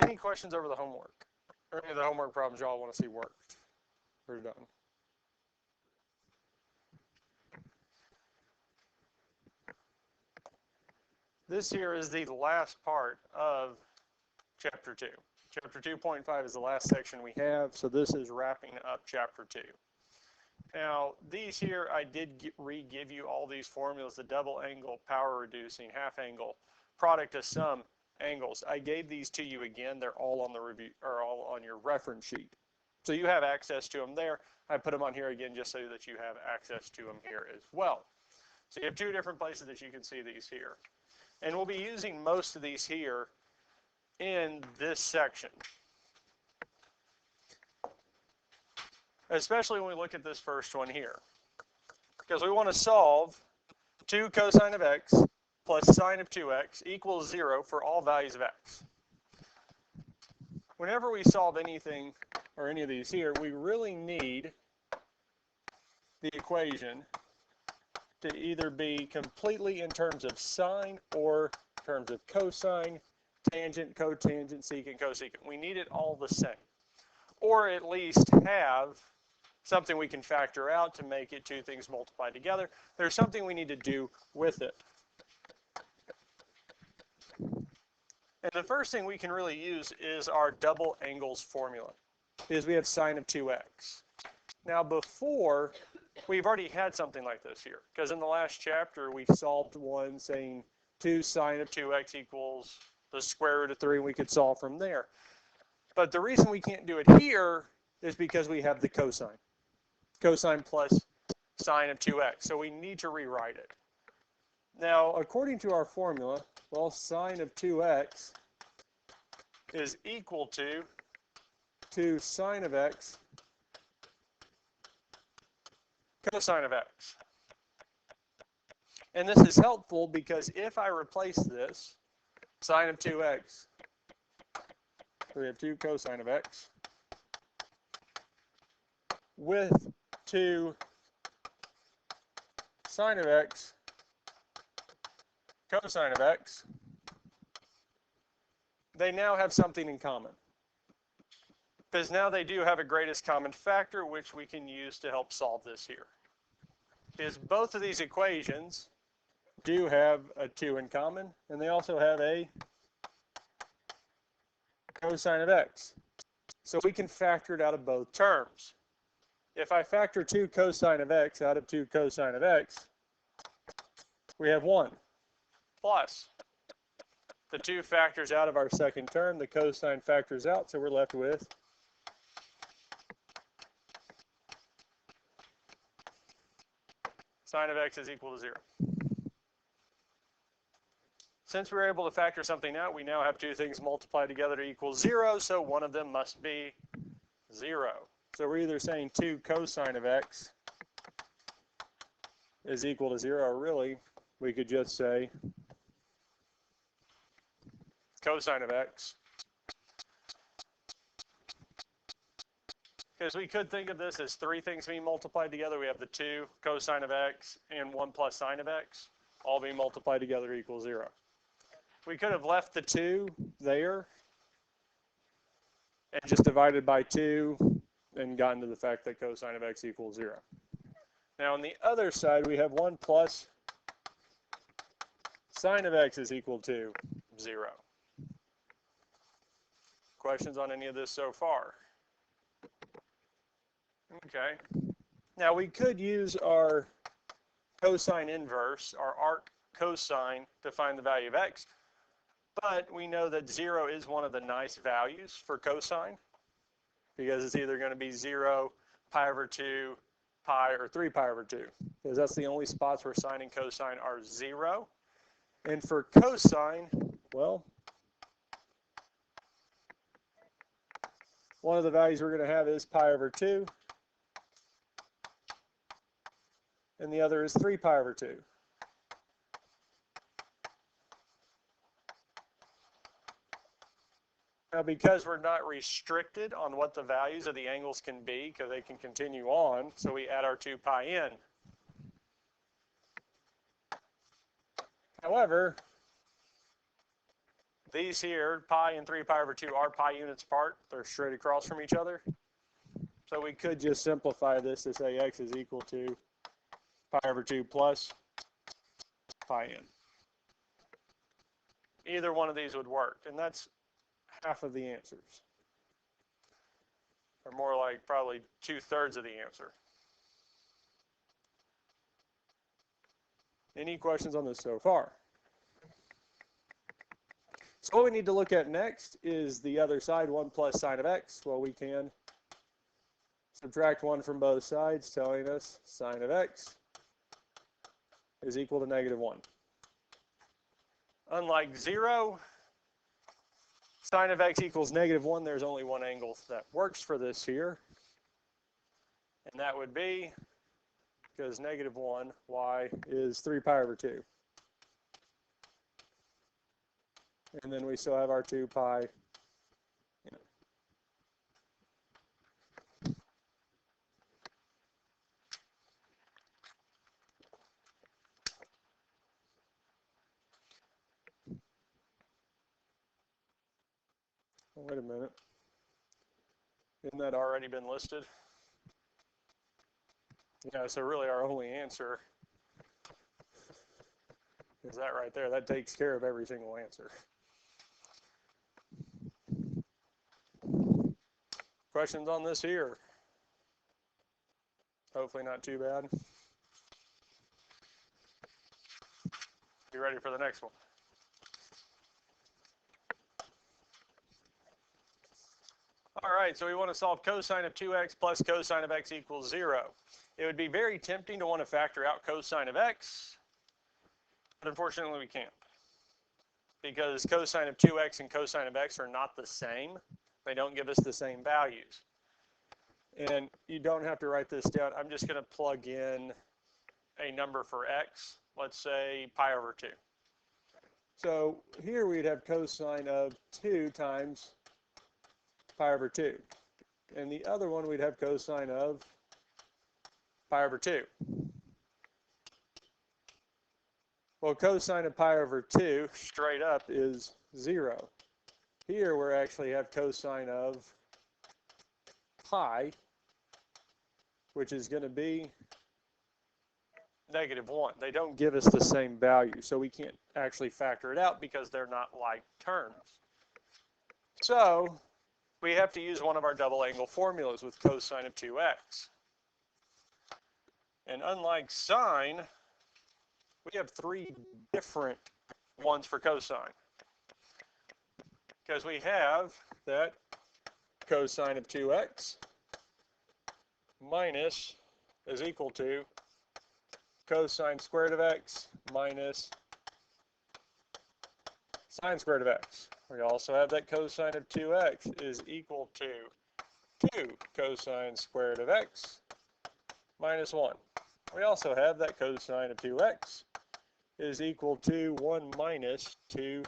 Any questions over the homework? Or any of the homework problems y'all want to see worked or done? This here is the last part of Chapter 2. Chapter 2.5 is the last section we have, so this is wrapping up Chapter 2. Now, these here, I did re-give you all these formulas, the double angle, power reducing, half angle, product of sum angles. I gave these to you again. They're all on the review, or all on your reference sheet. So you have access to them there. I put them on here again just so that you have access to them here as well. So you have two different places that you can see these here. And we'll be using most of these here in this section. Especially when we look at this first one here. Because we want to solve 2 cosine of x plus sine of 2x equals 0 for all values of x. Whenever we solve anything or any of these here, we really need the equation to either be completely in terms of sine or in terms of cosine, tangent, cotangent, secant, cosecant. We need it all the same. Or at least have something we can factor out to make it two things multiplied together. There's something we need to do with it. And the first thing we can really use is our double angles formula, because we have sine of 2x. Now before, we've already had something like this here, because in the last chapter we solved one saying 2 sine of 2x equals the square root of 3, and we could solve from there. But the reason we can't do it here is because we have the cosine. Cosine plus sine of 2x. So we need to rewrite it. Now, according to our formula, well, sine of 2x is equal to 2 sine of x cosine of x. And this is helpful because if I replace this, sine of 2x, so we have 2 cosine of x, with 2 sine of x cosine of x, they now have something in common. Because now they do have a greatest common factor, which we can use to help solve this here. Because both of these equations do have a 2 in common, and they also have a cosine of x. So we can factor it out of both terms. If I factor 2 cosine of x out of 2 cosine of x, we have 1 plus the 2 factors out of our second term, the cosine factors out, so we're left with sine of x is equal to 0. Since we're able to factor something out, we now have two things multiplied together to equal 0, so one of them must be 0. So we're either saying 2 cosine of x is equal to 0, or really, we could just say cosine of x. Because we could think of this as three things being multiplied together. We have the 2 cosine of x and 1 plus sine of x, all being multiplied together equals 0. We could have left the 2 there and just divided by 2 and gotten to the fact that cosine of x equals 0. Now on the other side, we have 1 plus sine of x is equal to 0. Questions on any of this so far? Okay. Now we could use our cosine inverse, our arc cosine, to find the value of x, but we know that 0 is one of the nice values for cosine, because it's either going to be 0, pi over 2, pi, or 3 pi over 2, because that's the only spots where sine and cosine are 0. And for cosine, well, one of the values we're going to have is pi over 2, and the other is 3 pi over 2. Now, because we're not restricted on what the values of the angles can be, because they can continue on, so we add our 2 pi in. However, These here, pi and 3 pi over 2, are pi units apart. They're straight across from each other. So we could just simplify this to say x is equal to pi over 2 plus pi n. Either one of these would work, and that's half of the answers. Or more like probably 2/3 of the answer. Any questions on this so far? So what we need to look at next is the other side, 1 plus sine of x. Well, we can subtract 1 from both sides, telling us sine of x is equal to -1. Unlike 0, sine of x equals -1, there's only one angle that works for this here. And that would be, because -1, y is 3 pi over 2. And then we still have our 2 pi. Oh, wait a minute. Isn't that already been listed? Yeah, so really our only answer is that right there. That takes care of every single answer. Questions on this here? Hopefully not too bad. You ready for the next one? All right, so we want to solve cosine of 2x plus cosine of x equals 0. It would be very tempting to want to factor out cosine of x, but unfortunately we can't. Because cosine of 2x and cosine of x are not the same. They don't give us the same values. And you don't have to write this down. I'm just going to plug in a number for x. Let's say pi over 2. So here we'd have cosine of 2 times pi over 2. And the other one we'd have cosine of pi over 2. Well, cosine of pi over 2 straight up is 0. Here we actually have cosine of pi, which is going to be -1. They don't give us the same value, so we can't actually factor it out because they're not like terms. So we have to use one of our double angle formulas with cosine of 2x. And unlike sine, we have 3 different ones for cosine. Because we have that cosine of 2x minus is equal to cosine squared of x minus sine squared of x. We also have that cosine of 2x is equal to 2 cosine squared of x minus 1. We also have that cosine of 2x is equal to 1 minus 2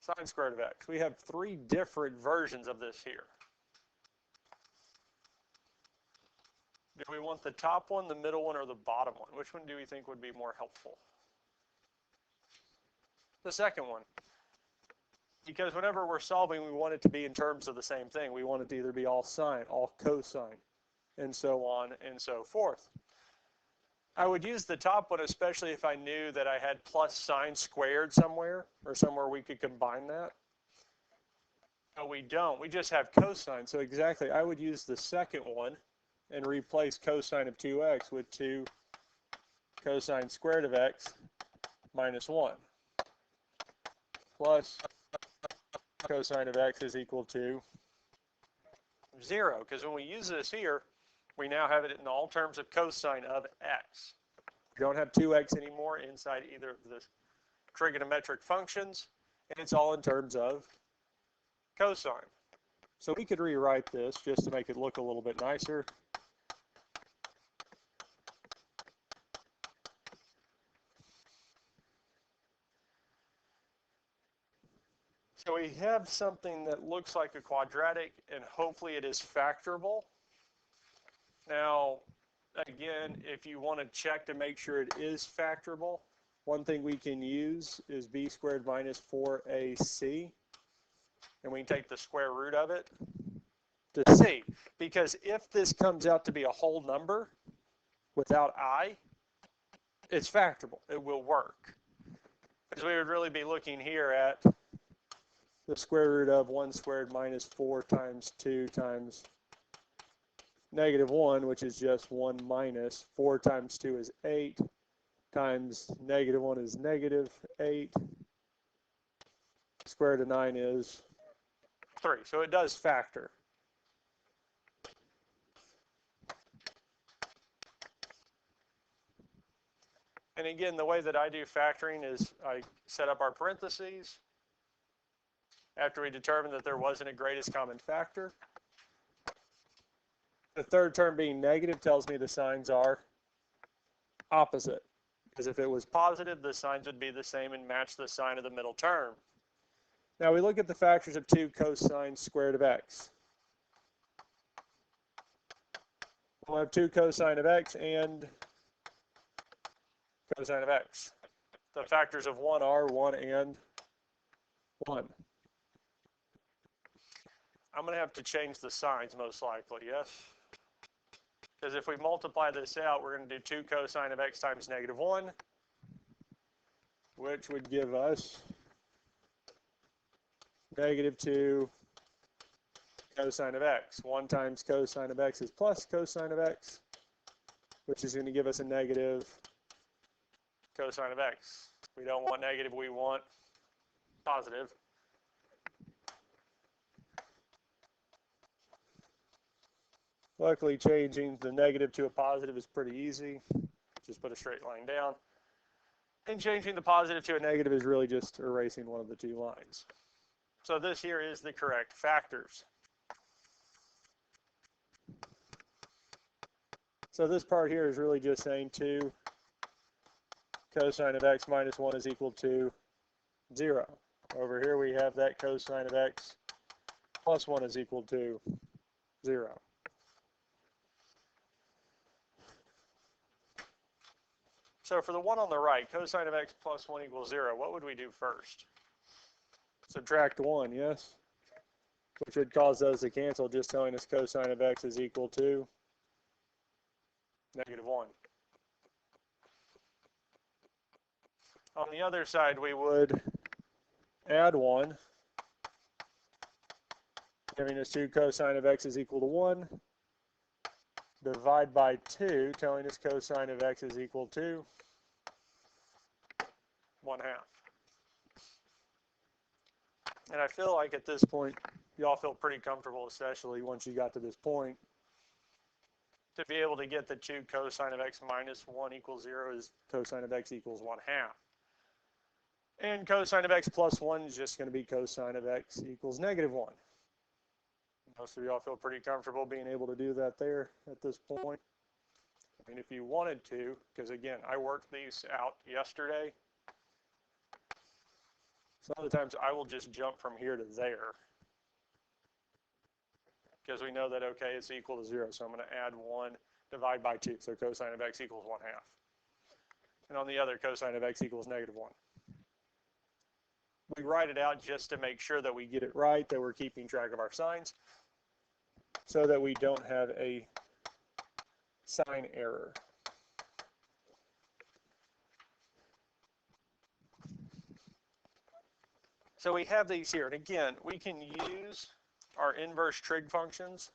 sine squared of x. We have 3 different versions of this here. Do we want the top one, the middle one, or the bottom one? Which one do we think would be more helpful? The second one. Because whenever we're solving, we want it to be in terms of the same thing. We want it to either be all sine, all cosine, and so on and so forth. I would use the top one, especially if I knew that I had plus sine squared somewhere, or somewhere we could combine that. But we don't. We just have cosine. So exactly, I would use the second one and replace cosine of 2x with 2 cosine squared of x minus 1 plus cosine of x is equal to 0. Because when we use this here, we now have it in all terms of cosine of x. We don't have 2x anymore inside either of the trigonometric functions, and it's all in terms of cosine. So we could rewrite this just to make it look a little bit nicer. So we have something that looks like a quadratic, and hopefully it is factorable. Now, again, if you want to check to make sure it is factorable, one thing we can use is b squared minus 4ac, and we can take the square root of it to c, because if this comes out to be a whole number without I, it's factorable. It will work. Because we would really be looking here at the square root of 1 squared minus 4 times 2 times negative 1, which is just 1 minus 4 times 2 is 8, times negative 1 is negative 8, square root of 9 is 3. So it does factor. And again, the way that I do factoring is I set up our parentheses after we determined that there wasn't a greatest common factor. The third term being negative tells me the signs are opposite, because if it was positive, the signs would be the same and match the sign of the middle term. Now we look at the factors of 2 cosine squared of x. We'll have 2 cosine of x and cosine of x. The factors of 1 are 1 and 1. I'm going to have to change the signs most likely, yes? Because if we multiply this out, we're going to do 2 cosine of x times negative 1, which would give us negative 2 cosine of x. 1 times cosine of x is plus cosine of x, which is going to give us a negative cosine of x. We don't want negative, we want positive. Luckily, changing the negative to a positive is pretty easy. Just put a straight line down. And changing the positive to a negative is really just erasing one of the 2 lines. So this here is the correct factors. So this part here is really just saying 2 cosine of x minus 1 is equal to 0. Over here we have that cosine of x plus 1 is equal to 0. So for the one on the right, cosine of x plus 1 equals 0, what would we do first? Subtract 1, yes? Which would cause those to cancel, just telling us cosine of x is equal to negative 1. On the other side, we would add 1, giving us 2 cosine of x is equal to 1. Divide by 2, telling us cosine of x is equal to 1/2. And I feel like at this point, y'all feel pretty comfortable, especially once you got to this point, to be able to get the 2 cosine of x minus 1 equals 0 is cosine of x equals 1/2. And cosine of x plus 1 is just going to be cosine of x equals negative 1. Most of y'all feel pretty comfortable being able to do that there at this point. I mean, if you wanted to, because again, I worked these out yesterday. Some of the times I will just jump from here to there, because we know that, okay, it's equal to 0. So I'm going to add 1, divide by 2. So cosine of x equals 1/2. And on the other, cosine of x equals negative 1. We write it out just to make sure that we get it right, that we're keeping track of our signs, so that we don't have a sign error. So we have these here, and again, we can use our inverse trig functions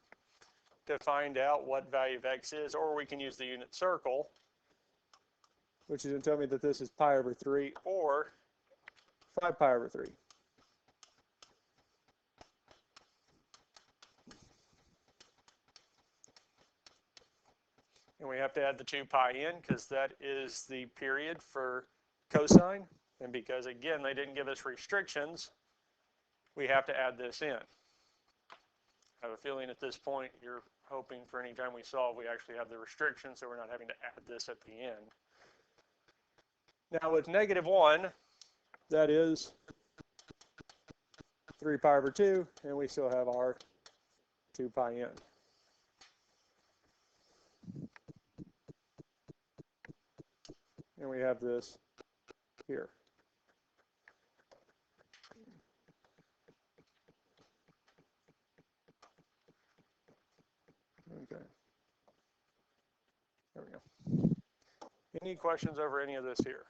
to find out what value of x is, or we can use the unit circle, which is going to tell me that this is pi over 3 or 5 pi over 3. And we have to add the 2 pi in because that is the period for cosine. And because, again, they didn't give us restrictions, we have to add this in. I have a feeling at this point you're hoping for any time we solve, we actually have the restriction, so we're not having to add this at the end. Now with negative 1, that is 3 pi over 2, and we still have our 2 pi in. And we have this here. Okay. There we go. Any questions over any of this here?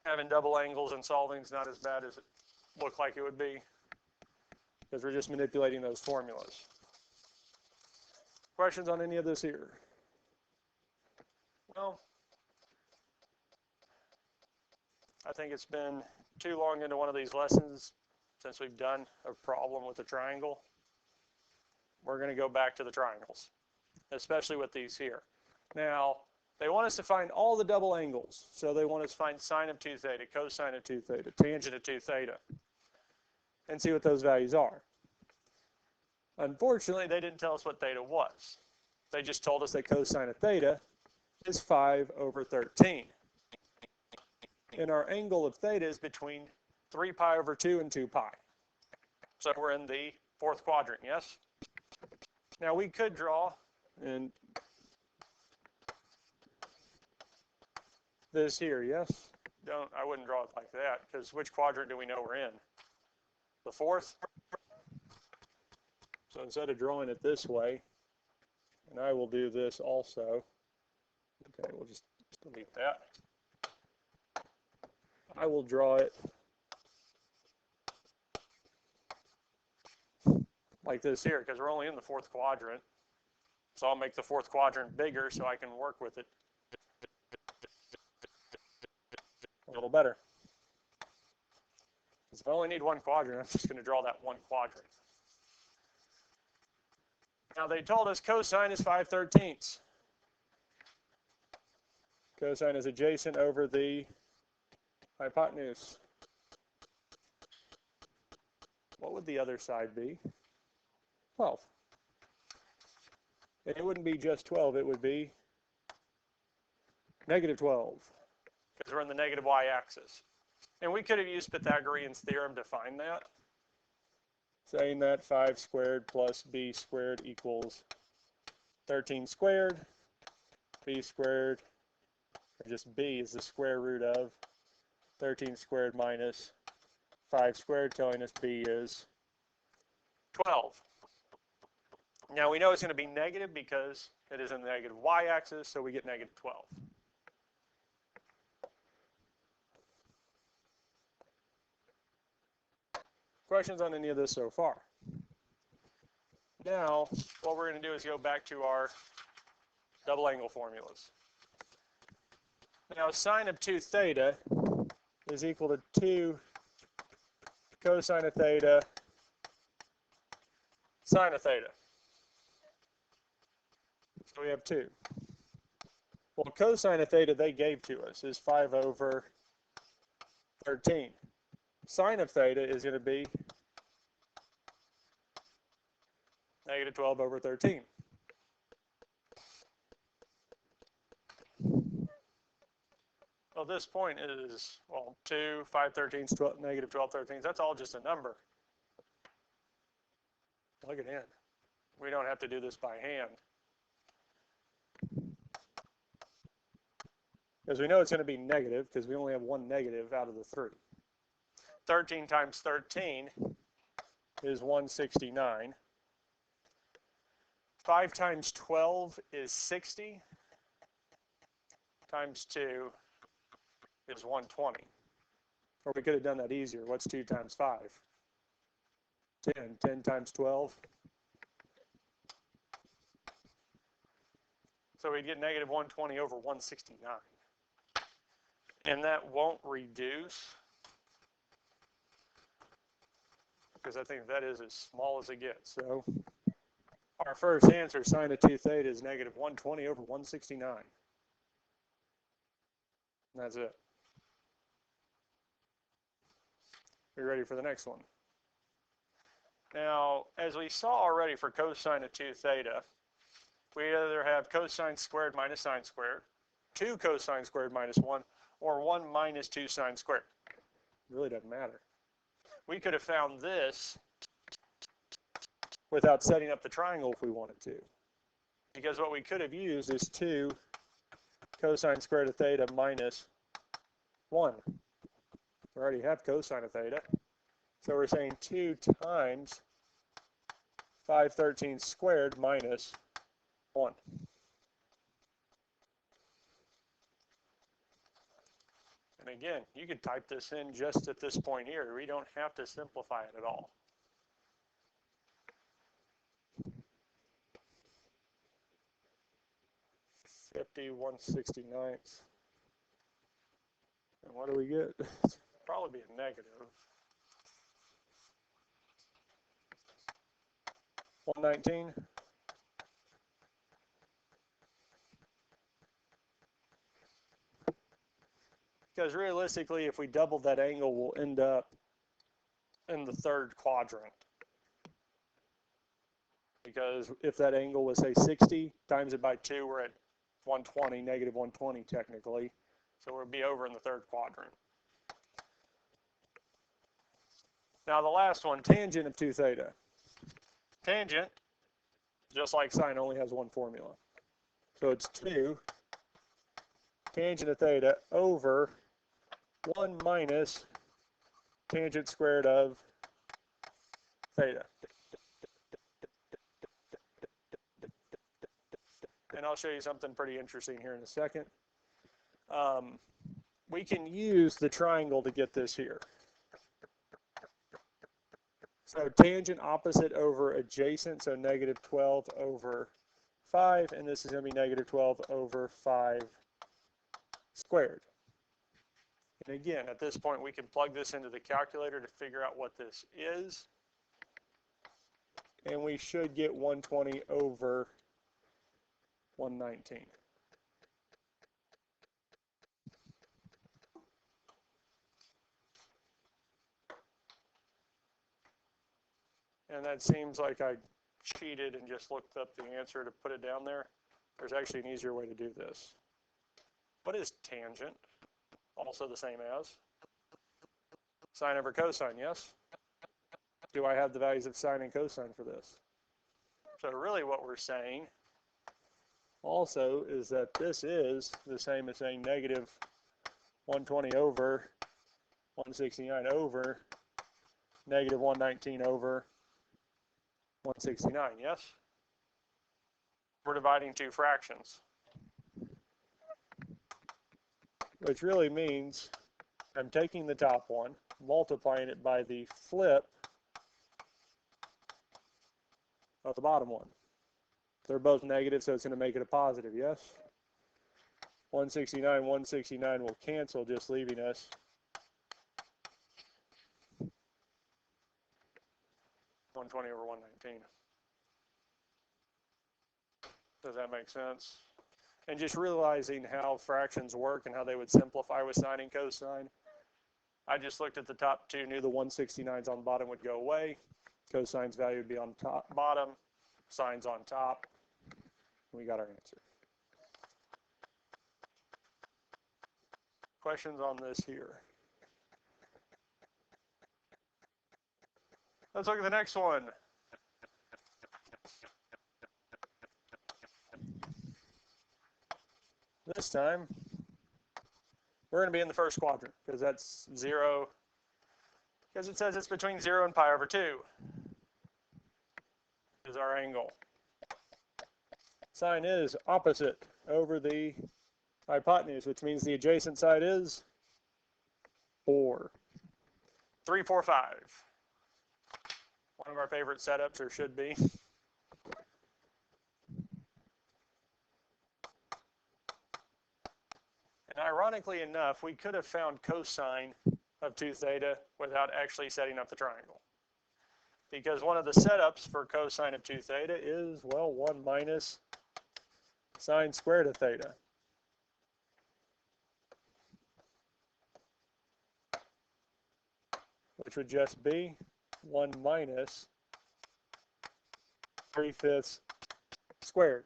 Having double angles and solving is not as bad as it looked like it would be, because we're just manipulating those formulas. Questions on any of this here? Well, I think it's been too long into one of these lessons since we've done a problem with a triangle. We're going to go back to the triangles, especially with these here. Now, they want us to find all the double angles. So they want us to find sine of 2 theta, cosine of 2 theta, tangent of 2 theta, and see what those values are. Unfortunately, they didn't tell us what theta was. They just told us that cosine of theta is 5 over 13. And our angle of theta is between 3 pi over 2 and 2 pi. So we're in the fourth quadrant, yes? Now we could draw and this here, yes? I wouldn't draw it like that, because which quadrant do we know we're in? The fourth? So instead of drawing it this way, and I will do this also. Okay, we'll just delete that. I will draw it like this here, because we're only in the fourth quadrant. So I'll make the fourth quadrant bigger so I can work with it a little better. Because if I only need one quadrant, I'm just going to draw that one quadrant. Now they told us cosine is 5/13. Cosine is adjacent over the hypotenuse. What would the other side be? 12. And it wouldn't be just 12, it would be negative 12, because we're in the negative y-axis. And we could have used Pythagorean's theorem to find that, saying that 5 squared plus b squared equals 13 squared. B squared, or just b, is the square root of 13 squared minus 5 squared, telling us b is 12. Now we know it's going to be negative because it is in the negative y-axis, so we get negative 12. Questions on any of this so far? Now, what we're going to do is go back to our double angle formulas. Now, sine of 2 theta is equal to 2 cosine of theta sine of theta. So we have 2. Well, cosine of theta they gave to us is 5 over 13. Sine of theta is going to be negative 12 over 13. Well, this point is, well, 2, 5/13, negative 12/13. That's all just a number. Plug it in. We don't have to do this by hand. Because we know it's going to be negative, because we only have one negative out of the 3. 13 times 13 is 169. 5 times 12 is 60. Times 2 is 120. Or we could have done that easier. What's 2 times 5? 10. 10 times 12. So we'd get negative 120 over 169. And that won't reduce, because I think that is as small as it gets. So our first answer, sine of 2 theta, is negative 120 over 169. And that's it. Be ready for the next one. Now, as we saw already for cosine of 2 theta, we either have cosine squared minus sine squared, 2 cosine squared minus 1, or 1 minus 2 sine squared. It really doesn't matter. We could have found this without setting up the triangle if we wanted to. Because what we could have used is 2 cosine squared of theta minus 1. We already have cosine of theta. So we're saying 2 times 5/13 squared minus 1. And again, you could type this in just at this point here. We don't have to simplify it at all. (50/169). And what do we get? Probably be a negative. 119. Because realistically, if we double that angle, we'll end up in the third quadrant. Because if that angle was, say, 60, times it by 2, we're at 120, negative 120 technically. So we'll be over in the third quadrant. Now the last one, tangent of 2 theta. Tangent, just like sine, only has one formula. So it's 2 tangent of theta over 1 minus tangent squared of theta. And I'll show you something pretty interesting here in a second. We can use the triangle to get this here. So tangent opposite over adjacent, so negative 12 over 5, and this is going to be negative 12 over 5 squared. And again, at this point, we can plug this into the calculator to figure out what this is. And we should get 120 over 119. And that seems like I cheated and just looked up the answer to put it down there. There's actually an easier way to do this. What is tangent? Also the same as sine over cosine, yes? Do I have the values of sine and cosine for this? So really what we're saying also is that this is the same as saying negative 120 over 169 over negative 119 over 169, yes? We're dividing two fractions. Which really means I'm taking the top one, multiplying it by the flip of the bottom one. They're both negative, so it's going to make it a positive, yes? 169 will cancel, just leaving us 120 over 119. Does that make sense? And just realizing how fractions work and how they would simplify with sine and cosine. I just looked at the top two, knew the 169s on the bottom would go away. Cosine's value would be on top, bottom, sine's on top. We got our answer. Questions on this here? Let's look at the next one. This time, we're going to be in the first quadrant because that's 0, because it says it's between 0 and pi over 2 is our angle. Sine is opposite over the hypotenuse, which means the adjacent side is 4. 3, 4, 5. One of our favorite setups, or should be. And ironically enough, we could have found cosine of 2 theta without actually setting up the triangle. Because one of the setups for cosine of 2 theta is, well, 1 minus sine squared of theta. Which would just be 1 minus 3/5 squared.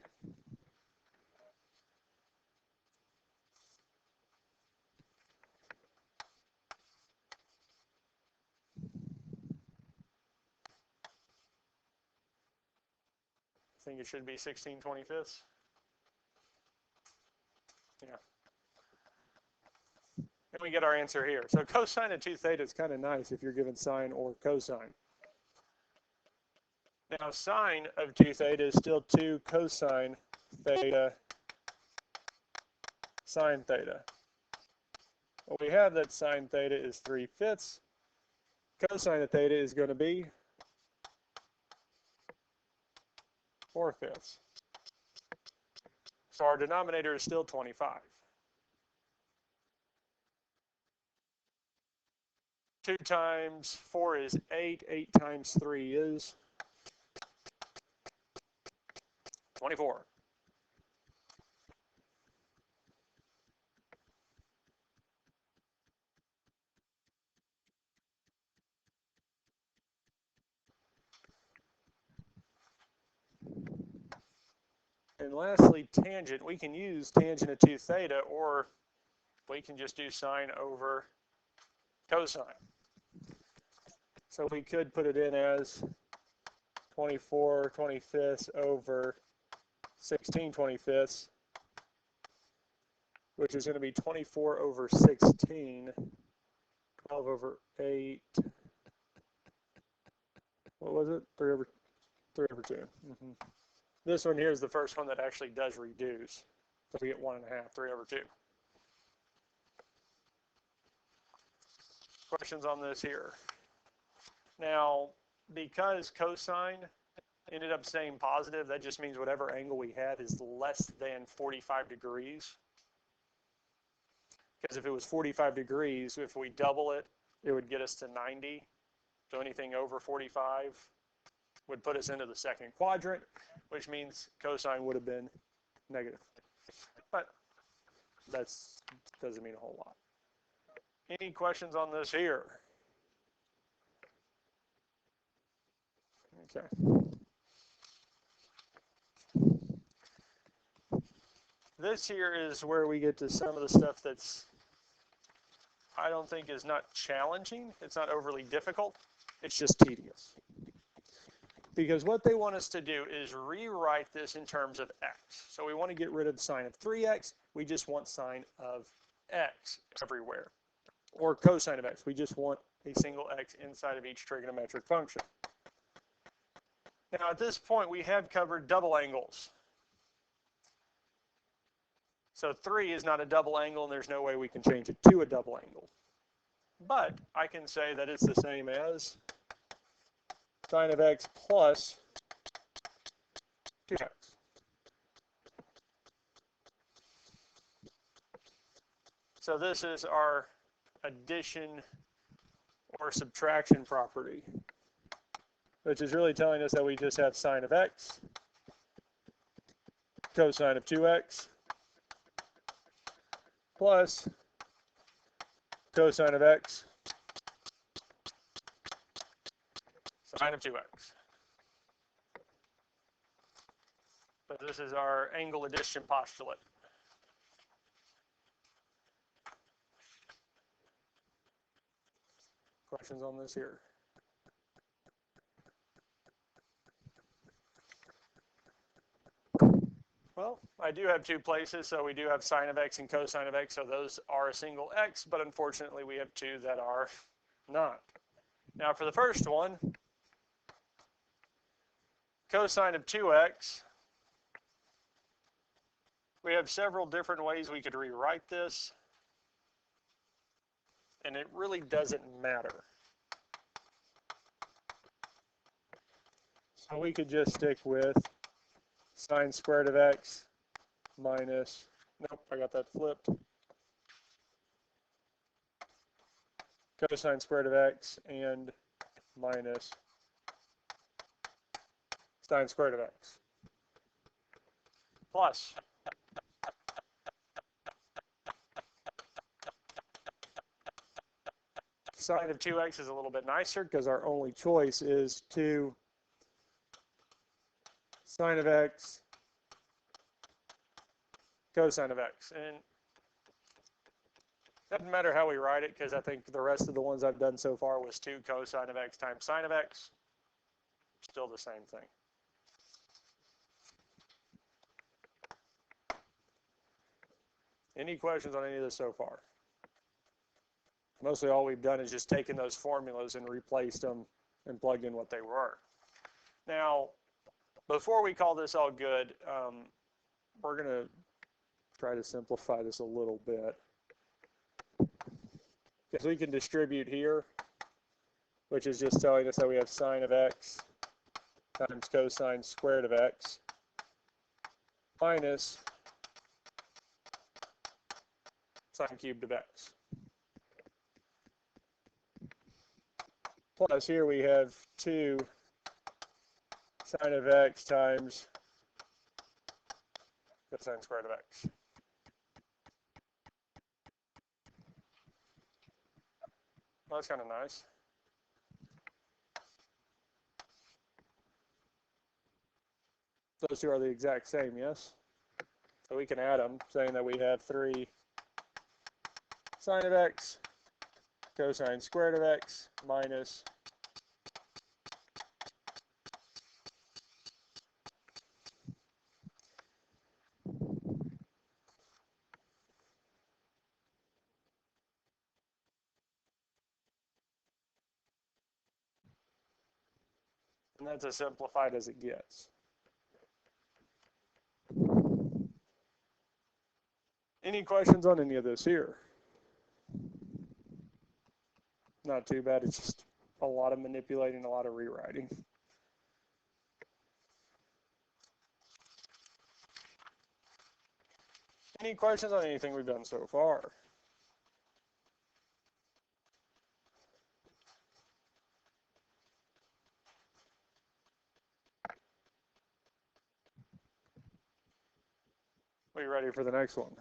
I think it should be 16/25. Yeah. And we get our answer here. So cosine of 2 theta is kind of nice if you're given sine or cosine. Now sine of 2 theta is still 2 cosine theta sine theta. Well, we have that sine theta is 3/5. Cosine of theta is going to be 4/5. So our denominator is still 25. 2 times 4 is 8. 8 times 3 is 24. And lastly, tangent. We can use tangent of 2 theta, or we can just do sine over cosine. So we could put it in as 24/25 over 16/25, which is going to be 24 over 16, 12 over 8. What was it? 3 over 2. This one here is the first one that actually does reduce. So we get 1.5, 3 over 2. Questions on this here? Now, because cosine ended up staying positive, that just means whatever angle we had is less than 45 degrees. Because if it was 45 degrees, if we double it, it would get us to 90. So anything over 45 would put us into the second quadrant, which means cosine would have been negative. But that doesn't mean a whole lot. Any questions on this here? Okay. This here is where we get to some of the stuff that's, I don't think is not challenging. It's not overly difficult. It's just tedious. Because what they want us to do is rewrite this in terms of x. So we want to get rid of sine of 3x. We just want sine of x everywhere. Or cosine of x. We just want a single x inside of each trigonometric function. Now at this point we have covered double angles. So 3 is not a double angle, and there's no way we can change it to a double angle. But I can say that it's the same as sine of x plus 2x. So this is our addition or subtraction property, which is really telling us that we just have sine of x, cosine of 2x, plus cosine of x, sine of 2x. But this is our angle addition postulate. Questions on this here? Well, I do have 2 places, so we do have sine of x and cosine of x, so those are a single x, but unfortunately we have 2 that are not. Now for the first one, cosine of 2x, we have several different ways we could rewrite this, and it really doesn't matter. So we could just stick with sine squared of x minus, nope, I got that flipped, cosine squared of x and minus sine squared of x, plus sine of 2x is a little bit nicer because our only choice is 2 sine of x cosine of x. And it doesn't matter how we write it, because I think the rest of the ones I've done so far was 2 cosine of x times sine of x. Still the same thing. Any questions on any of this so far? Mostly all we've done is just taken those formulas and replaced them and plugged in what they were. Now, before we call this all good, we're going to try to simplify this a little bit. Because we can distribute here, which is just telling us that we have sine of x times cosine squared of x minus sine cubed of x. Plus here we have 2 sine of x times cosine squared of x. Well, that's kind of nice. Those two are the exact same, yes? So we can add them, saying that we have 3 sine of x cosine squared of x minus and that's as simplified as it gets. Any questions on any of this here? Not too bad. It's just a lot of manipulating, a lot of rewriting. Any questions on anything we've done so far? We ready for the next one?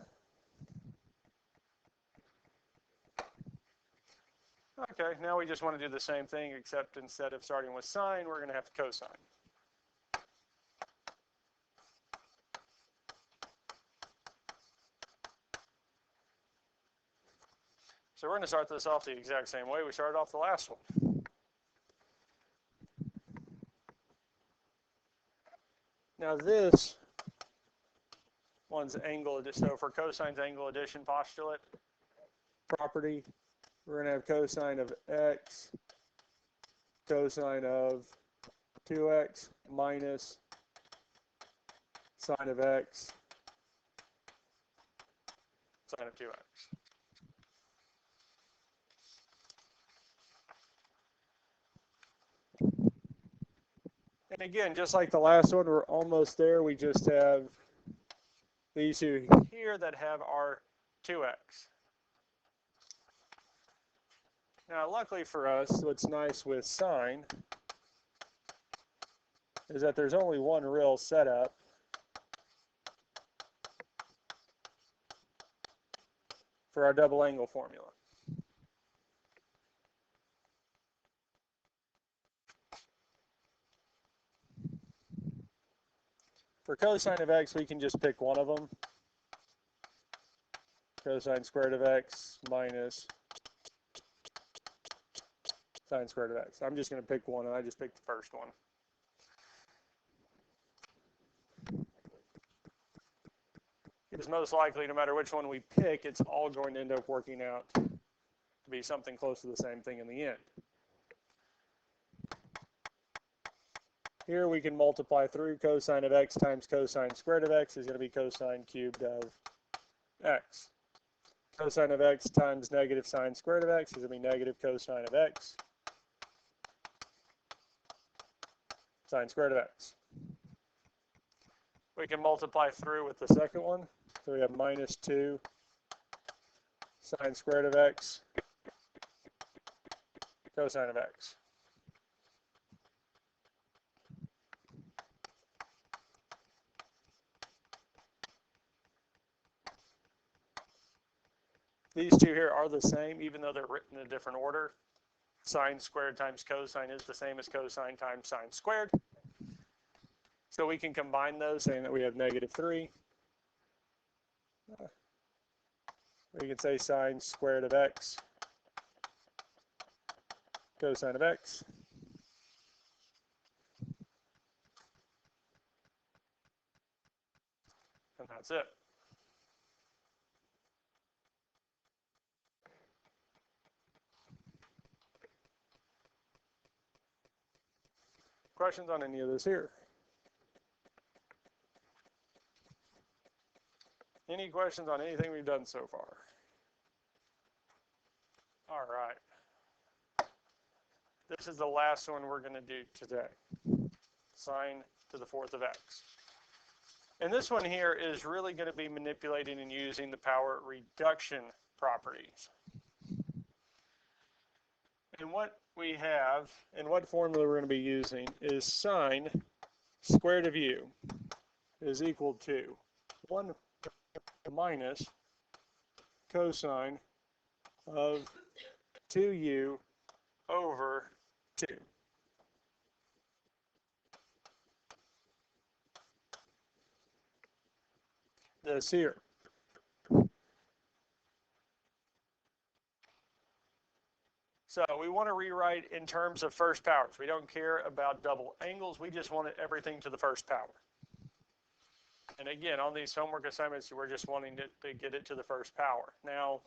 Okay, now we just want to do the same thing, except instead of starting with sine, we're going to have cosine. So we're going to start this off the exact same way we started off the last one. Now this one's angle, so for cosine's angle addition postulate property, we're going to have cosine of x cosine of 2x minus sine of x sine of 2x. And again, just like the last one, we're almost there. We just have these two here that have our 2x. Now, luckily for us, what's nice with sine is that there's only one real setup. For our double angle formula. For cosine of x, we can just pick one of them. Cosine squared of x minus sine squared of x. I'm just going to pick one, and I just picked the first one. Because most likely, no matter which one we pick, it's all going to end up working out to be something close to the same thing in the end. Here we can multiply through cosine of x times cosine squared of x is going to be cosine cubed of x. Cosine of x times negative sine squared of x is going to be negative cosine of x sine squared of x. We can multiply through with the second one. So we have minus 2 sine squared of x cosine of x. These two here are the same, even though they're written in a different order. Sine squared times cosine is the same as cosine times sine squared. So we can combine those, saying that we have negative 3. We can say sine squared of x cosine of x. And that's it. questions on any of this here? Any questions on anything we've done so far? All right. This is the last one we're going to do today. Sine to the fourth of x. And this one here is really going to be manipulating and using the power reduction properties. And what we have, and what formula we're going to be using, is sine squared of u is equal to 1 minus cosine of 2u over 2. This here. So we want to rewrite in terms of first powers. We don't care about double angles. We just want everything to the first power. And again, on these homework assignments, we're just wanting to get it to the first power. Now,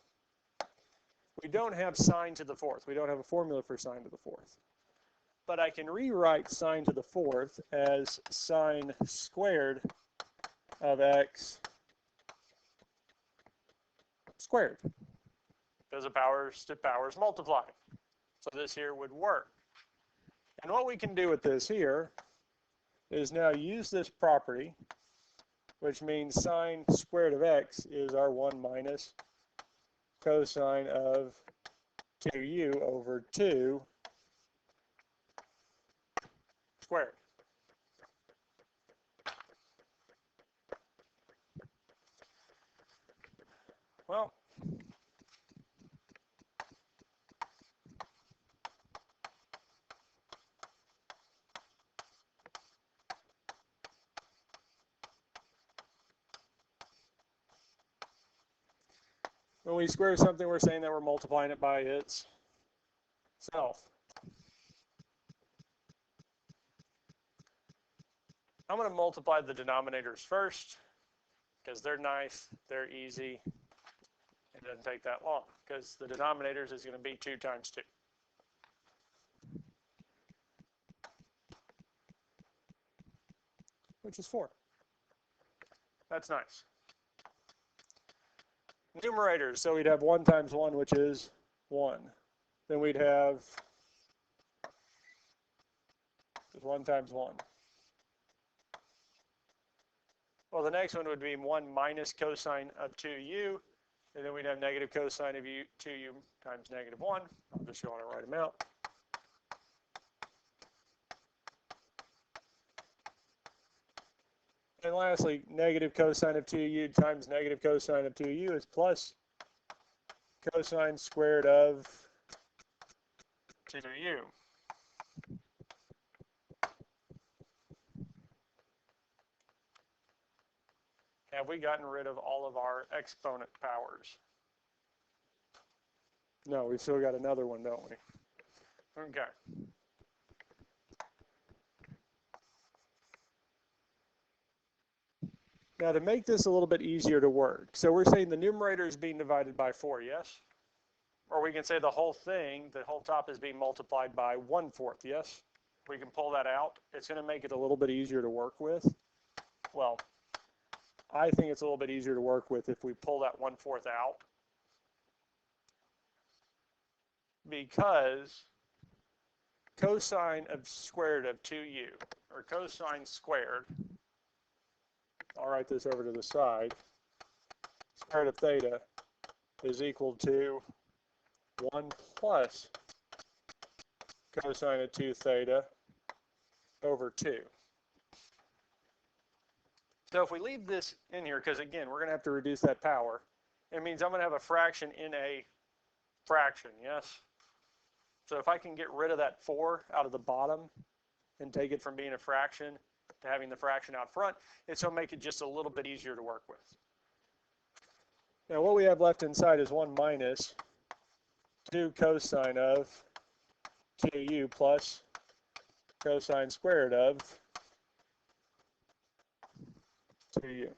we don't have sine to the fourth. We don't have a formula for sine to the fourth. But I can rewrite sine to the fourth as sine squared of x squared, because the powers to powers multiply. So this here would work. And what we can do with this here is now use this property, which means sine squared of x is our 1 minus cosine of 2u over 2 squared. Well, when we square something, we're saying that we're multiplying it by its self. I'm going to multiply the denominators first, because they're nice, they're easy. It doesn't take that long, because the denominators is going to be 2 times 2. Which is 4. That's nice. Numerators, so we'd have 1 times 1, which is 1. Then we'd have just 1 times 1. Well, the next one would be 1 minus cosine of 2u, and then we'd have negative cosine of 2u times negative 1. I'll just go on and write them out. And lastly, negative cosine of 2u times negative cosine of 2u is plus cosine squared of 2u. Have we gotten rid of all of our exponent powers? No, we've still got another one, don't we? Okay. Now to make this a little bit easier to work, so we're saying the numerator is being divided by 4, yes? Or we can say the whole thing, the whole top is being multiplied by 1/4, yes? We can pull that out. It's going to make it a little bit easier to work with. Well, I think it's a little bit easier to work with if we pull that 1/4 out, because cosine of squared of 2u, or cosine squared, I'll write this over to the side, square root of theta is equal to 1 plus cosine of 2 theta over 2. So if we leave this in here, because again, we're going to have to reduce that power, it means I'm going to have a fraction in a fraction, yes? So if I can get rid of that 4 out of the bottom and take it from being a fraction to having the fraction out front, it's going to make it just a little bit easier to work with. Now what we have left inside is 1 minus 2 cosine of 2u plus cosine squared of 2u.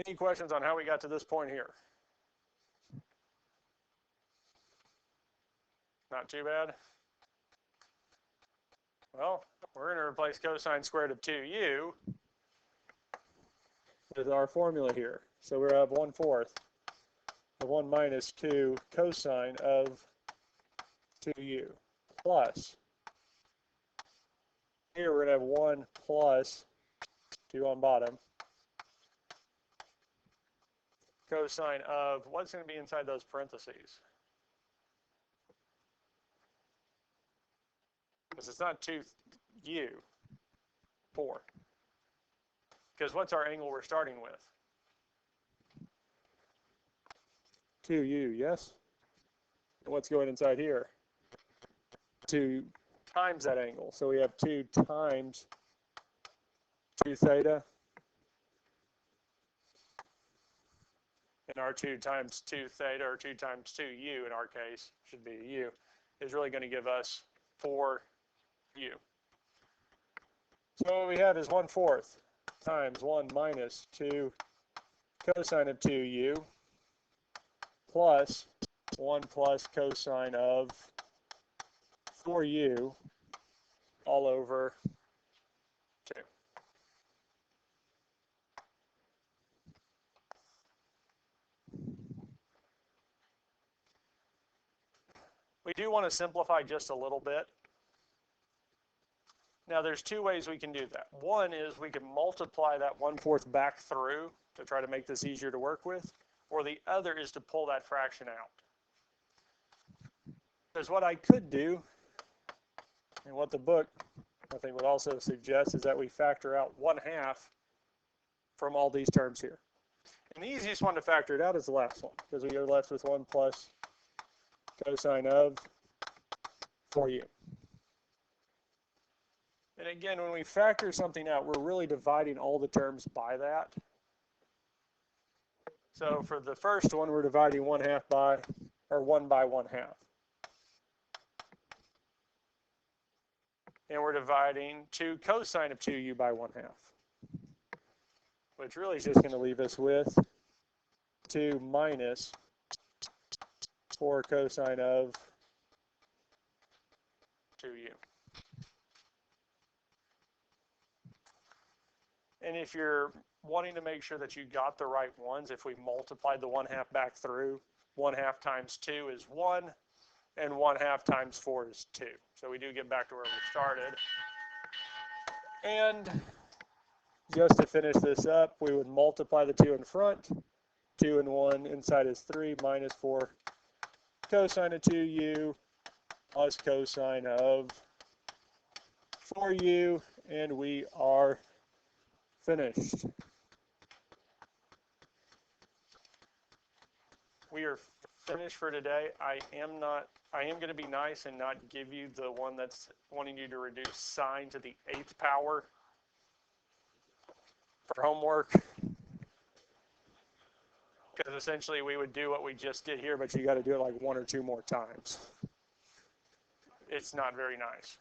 Any questions on how we got to this point here? Not too bad? Well, we're going to replace cosine squared of 2u with our formula here. So we're going to have 1/4 of 1 minus 2 cosine of 2u plus, here we're going to have 1 plus 2 on bottom, cosine of, what's going to be inside those parentheses? Because it's not 2u, 4. Because what's our angle we're starting with? 2u, yes? And what's going inside here? 2 times that angle. So we have 2 times 2 theta. And our 2 times 2 theta, or 2 times 2u in our case, should be u, is really going to give us 4u. So what we have is 1/4 times 1 minus 2 cosine of 2u plus 1 plus cosine of 4u all over 2. We do want to simplify just a little bit. Now there's 2 ways we can do that. One is we can multiply that 1/4 back through to try to make this easier to work with, or the other is to pull that fraction out. Because what I could do, and what the book I think would also suggest, is that we factor out 1/2 from all these terms here. And the easiest one to factor it out is the last one, because we are left with 1 plus cosine of 4u. And again, when we factor something out, we're really dividing all the terms by that. So for the first one, we're dividing 1/2 by, or 1 by 1/2. And we're dividing 2 cosine of 2u by 1/2. Which really is just going to leave us with 2 minus 4 cosine of 2u. And if you're wanting to make sure that you got the right ones, if we multiplied the 1/2 back through, 1/2 times 2 is 1, and 1/2 times 4 is 2. So we do get back to where we started. And just to finish this up, we would multiply the 2 in front. 2 and 1 inside is 3 minus 4 cosine of 2u plus cosine of 4u, and we are finished. We are finished for today. I am going to be nice and not give you the one that's wanting you to reduce sine to the 8th power for homework. Because essentially we would do what we just did here, but you got to do it like 1 or 2 more times. It's not very nice.